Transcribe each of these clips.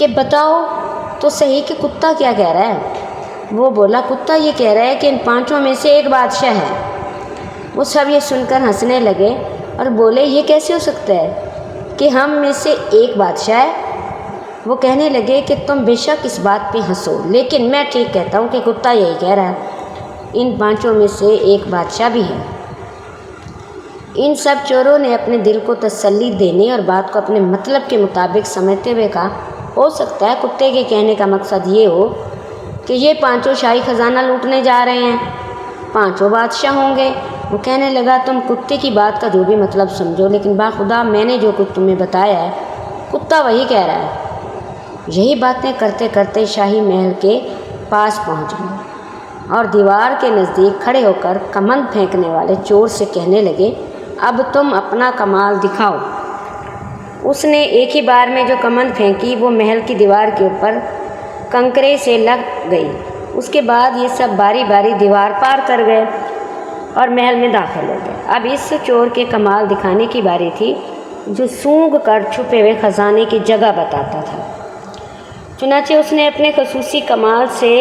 کہ بتاؤ تو صحیح کہ کتا کیا کہہ رہا ہے۔ وہ بولا، کتا یہ کہہ رہا ہے کہ ان 5 میں سے ایک بادشاہ ہے۔ وہ سب یہ سن کر ہنسنے لگے اور بولے، یہ کیسے ہو سکتا ہے کہ ہم میں سے ایک بادشاہ ہے؟ وہ کہنے لگے کہ تم بے شک اس بات پہ ہنسو، لیکن میں ٹھیک کہتا ہوں کہ کتا یہی کہہ رہا ہے، ان 5 میں سے ایک بادشاہ بھی ہے۔ ان سب چوروں نے اپنے دل کو تسلی دینے اور بات کو اپنے مطلب کے مطابق سمجھتے ہوئے کہا، ہو سکتا ہے کتے کے کہنے کا مقصد یہ ہو کہ یہ 5 شاہی خزانہ لوٹنے جا رہے ہیں، 5 بادشاہ ہوں گے۔ وہ کہنے لگا، تم کتے کی بات کا جو بھی مطلب سمجھو، لیکن باخدا میں نے جو کچھ تمہیں بتایا ہے کتا وہی کہہ رہا ہے۔ یہی باتیں کرتے کرتے شاہی محل کے پاس پہنچ گئے اور دیوار کے نزدیک کھڑے ہو کر کمند پھینکنے والے چور سے کہنے لگے، اب تم اپنا کمال دکھاؤ۔ اس نے ایک ہی بار میں جو کمند پھینکی وہ محل کی دیوار کے اوپر کنکرے سے لگ گئی۔ اس کے بعد یہ سب باری باری دیوار پار کر گئے اور محل میں داخل ہو گئے۔ اب اس چور کے کمال دکھانے کی باری تھی جو سونگھ کر چھپے ہوئے خزانے کی جگہ بتاتا تھا۔ چنانچہ اس نے اپنے خصوصی کمال سے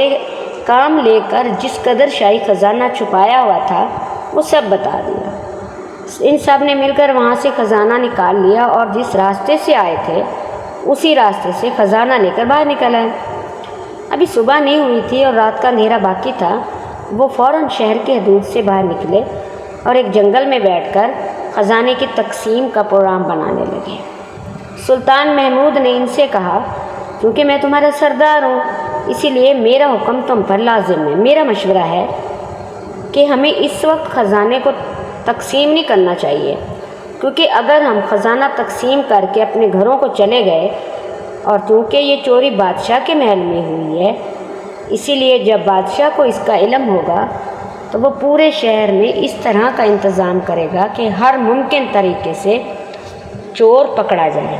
کام لے کر جس قدر شاہی خزانہ چھپایا ہوا تھا وہ سب بتا دیا۔ ان سب نے مل کر وہاں سے خزانہ نکال لیا اور جس راستے سے آئے تھے اسی راستے سے خزانہ لے کر باہر نکل آئے۔ ابھی صبح نہیں ہوئی تھی اور رات کا اندھیرا باقی تھا۔ وہ فوراً شہر کے حدود سے باہر نکلے اور ایک جنگل میں بیٹھ کر خزانے کی تقسیم کا پروگرام بنانے لگے۔ سلطان محمود نے ان سے کہا، کیونکہ میں تمہارا سردار ہوں اسی لیے میرا حکم تم پر لازم ہے۔ میرا مشورہ ہے کہ ہمیں اس وقت خزانے کو تقسیم نہیں کرنا چاہیے، کیونکہ اگر ہم خزانہ تقسیم کر کے اپنے گھروں کو چلے گئے، اور چونکہ یہ چوری بادشاہ کے محل میں ہوئی ہے، اسی لیے جب بادشاہ کو اس کا علم ہوگا تو وہ پورے شہر میں اس طرح کا انتظام کرے گا کہ ہر ممکن طریقے سے چور پکڑا جائے۔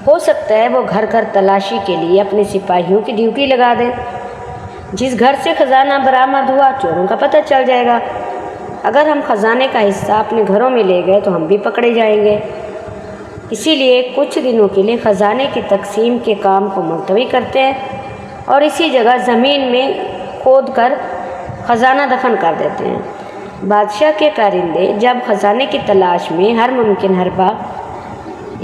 ہو سکتا ہے وہ گھر گھر تلاشی کے لیے اپنے سپاہیوں کی ڈیوٹی لگا دیں۔ جس گھر سے خزانہ برآمد ہوا چوروں کا پتہ چل جائے گا۔ اگر ہم خزانے کا حصہ اپنے گھروں میں لے گئے تو ہم بھی پکڑے جائیں گے۔ اسی لیے کچھ دنوں کے لیے خزانے کی تقسیم کے کام کو ملتوی کرتے ہیں اور اسی جگہ زمین میں کھود کر خزانہ دفن کر دیتے ہیں۔ بادشاہ کے کارندے جب خزانے کی تلاش میں ہر ممکن حربہ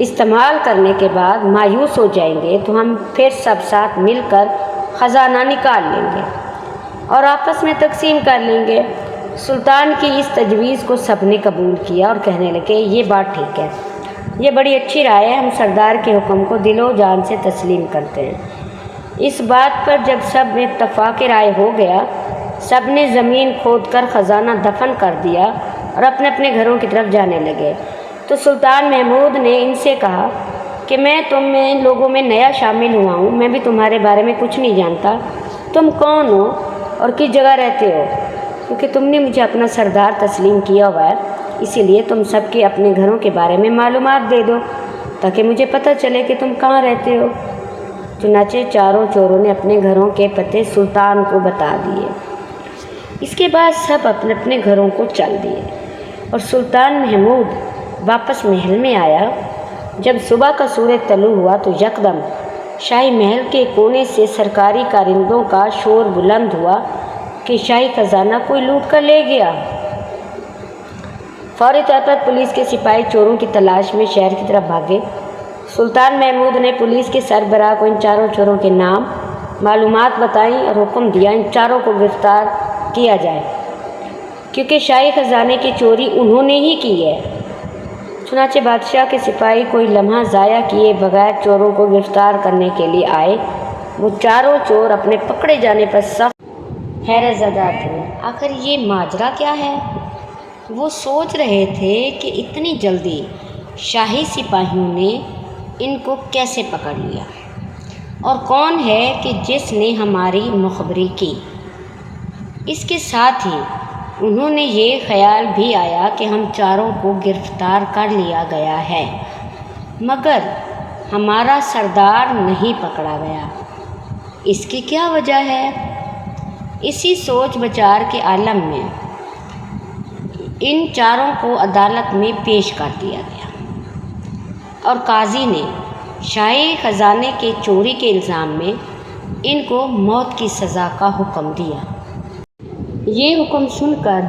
استعمال کرنے کے بعد مایوس ہو جائیں گے تو ہم پھر سب ساتھ مل کر خزانہ نکال لیں گے اور آپس میں تقسیم کر لیں گے۔ سلطان کی اس تجویز کو سب نے قبول کیا اور کہنے لگے، یہ بات ٹھیک ہے، یہ بڑی اچھی رائے ہے، ہم سردار کے حکم کو دل و جان سے تسلیم کرتے ہیں۔ اس بات پر جب سب میں اتفاق رائے ہو گیا، سب نے زمین کھود کر خزانہ دفن کر دیا اور اپنے اپنے گھروں کی طرف جانے لگے۔ تو سلطان محمود نے ان سے کہا کہ میں تم میں لوگوں میں نیا شامل ہوا ہوں، میں بھی تمہارے بارے میں کچھ نہیں جانتا، تم کون ہو اور کس جگہ رہتے ہو؟ کیونکہ تم نے مجھے اپنا سردار تسلیم کیا ہوا ہے، اسی لیے تم سب کے اپنے گھروں کے بارے میں معلومات دے دو تاکہ مجھے پتہ چلے کہ تم کہاں رہتے ہو۔ چنانچہ چاروں چوروں نے اپنے گھروں کے پتے سلطان کو بتا دیے۔ اس کے بعد سب اپنے اپنے گھروں کو چل دیے اور سلطان محمود واپس محل میں آیا۔ جب صبح کا سورج طلوع ہوا تو یکدم شاہی محل کے کونے سے سرکاری کارندوں کا شور بلند ہوا کہ شاہی خزانہ کوئی لوٹ کر لے گیا۔ فوری طور پر پولیس کے سپاہی چوروں کی تلاش میں شہر کی طرف بھاگے۔ سلطان محمود نے پولیس کے سربراہ کو ان چاروں چوروں کے نام معلومات بتائیں اور حکم دیا ان چاروں کو گرفتار کیا جائے، کیونکہ شاہی خزانے کی چوری انہوں نے ہی کی ہے۔ چنانچہ بادشاہ کے سپاہی کوئی لمحہ ضائع کیے بغیر چوروں کو گرفتار کرنے کے لیے آئے۔ وہ چاروں چور اپنے پکڑے جانے پر سخت حیرت زدہ تھے۔ آخر یہ ماجرا کیا ہے؟ وہ سوچ رہے تھے کہ اتنی جلدی شاہی سپاہیوں نے ان کو کیسے پکڑ لیا، اور کون ہے کہ جس نے ہماری مخبری کی۔ اس کے ساتھ ہی انہوں نے یہ خیال بھی آیا کہ ہم چاروں کو گرفتار کر لیا گیا ہے مگر ہمارا سردار نہیں پکڑا گیا۔ اس کی کیا وجہ ہے؟ اسی سوچ بچار کے عالم میں ان چاروں کو عدالت میں پیش کر دیا گیا اور قاضی نے شاہی خزانے کے چوری کے الزام میں ان کو موت کی سزا کا حکم دیا۔ یہ حکم سن کر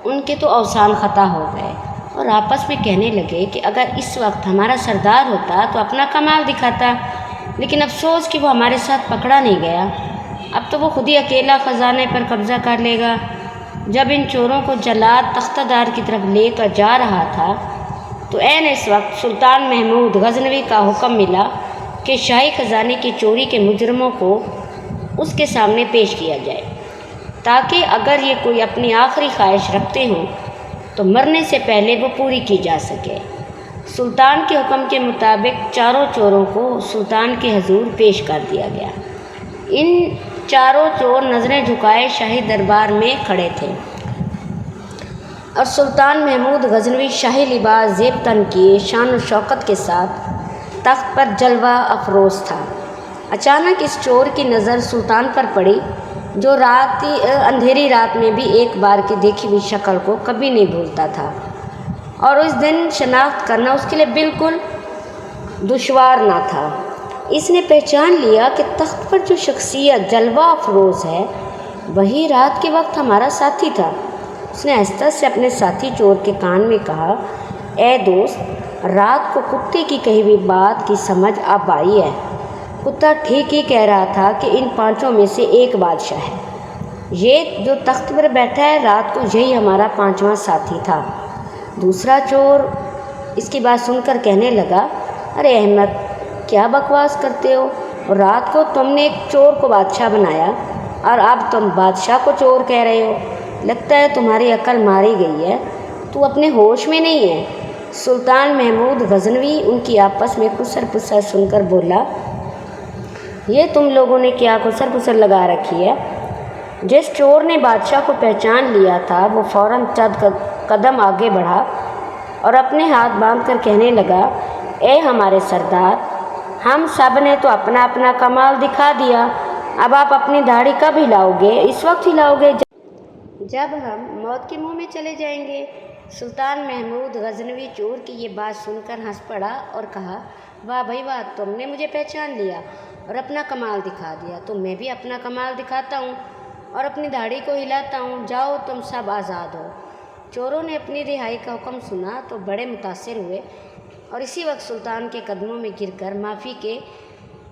ان کے تو اوسان خطا ہو گئے اور آپس میں کہنے لگے کہ اگر اس وقت ہمارا سردار ہوتا تو اپنا کمال دکھاتا، لیکن افسوس کہ وہ ہمارے ساتھ پکڑا نہیں گیا۔ اب تو وہ خود ہی اکیلا خزانے پر قبضہ کر لے گا۔ جب ان چوروں کو جلاد تختہ دار کی طرف لے کر جا رہا تھا تو عین اس وقت سلطان محمود غزنوی کا حکم ملا کہ شاہی خزانے کی چوری کے مجرموں کو اس کے سامنے پیش کیا جائے، تاکہ اگر یہ کوئی اپنی آخری خواہش رکھتے ہوں تو مرنے سے پہلے وہ پوری کی جا سکے۔ سلطان کے حکم کے مطابق چاروں چوروں کو سلطان کے حضور پیش کر دیا گیا۔ ان چاروں چور نظریں جھکائے شاہی دربار میں کھڑے تھے اور سلطان محمود غزنوی شاہی لباس زیب تن کیے شان و شوکت کے ساتھ تخت پر جلوہ افروز تھا۔ اچانک اس چور کی نظر سلطان پر پڑی جو اندھیری رات میں بھی ایک بار کی دیکھی ہوئی شکل کو کبھی نہیں بھولتا تھا، اور اس دن شناخت کرنا اس کے لیے بالکل دشوار نہ تھا۔ اس نے پہچان لیا کہ تخت پر جو شخصیت جلوہ افروز ہے وہی رات کے وقت ہمارا ساتھی تھا۔ اس نے آہستہ سے اپنے ساتھی چور کے کان میں کہا، اے دوست، رات کو کتے کی کہی ہوئی بات کی سمجھ اب آئی ہے۔ کتا ٹھیک ہی کہہ رہا تھا کہ ان پانچوں میں سے ایک بادشاہ ہے۔ یہ جو تخت پر بیٹھا ہے رات کو یہی ہمارا پانچواں ساتھی تھا۔ دوسرا چور اس کی بات سن کر کہنے لگا، ارے احمد، کیا بکواس کرتے ہو؟ رات کو تم نے ایک چور کو بادشاہ بنایا اور اب تم بادشاہ کو چور کہہ رہے ہو۔ لگتا ہے تمہاری عقل ماری گئی ہے، تو اپنے ہوش میں نہیں ہے۔ سلطان محمود غزنوی ان کی آپس میں کسر پسر سن کر بولا، یہ تم لوگوں نے کیا کسر پسر لگا رکھی ہے؟ جس چور نے بادشاہ کو پہچان لیا تھا وہ فوراً چند قدم آگے بڑھا اور اپنے ہاتھ باندھ کر کہنے لگا، اے ہمارے سردار، ہم سب نے تو اپنا اپنا کمال دکھا دیا، اب آپ اپنی داڑھی کب ہلاؤ گے؟ اس وقت ہلاؤ گے جب ہم موت کے منہ میں چلے جائیں گے۔ سلطان محمود غزنوی چور کی یہ بات سن کر ہنس پڑا اور کہا، واہ بھائی واہ، تم نے مجھے پہچان لیا اور اپنا کمال دکھا دیا، تو میں بھی اپنا کمال دکھاتا ہوں اور اپنی داڑھی کو ہلاتا ہوں۔ جاؤ، تم سب آزاد ہو۔ چوروں نے اپنی رہائی کا حکم سنا تو بڑے متاثر ہوئے اور اسی وقت سلطان کے قدموں میں گر کر معافی کے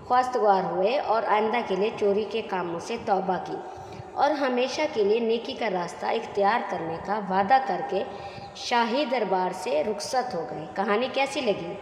خواستگار ہوئے اور آئندہ کے لیے چوری کے کاموں سے توبہ کی اور ہمیشہ کے لیے نیکی کا راستہ اختیار کرنے کا وعدہ کر کے شاہی دربار سے رخصت ہو گئے۔ کہانی کیسی لگی؟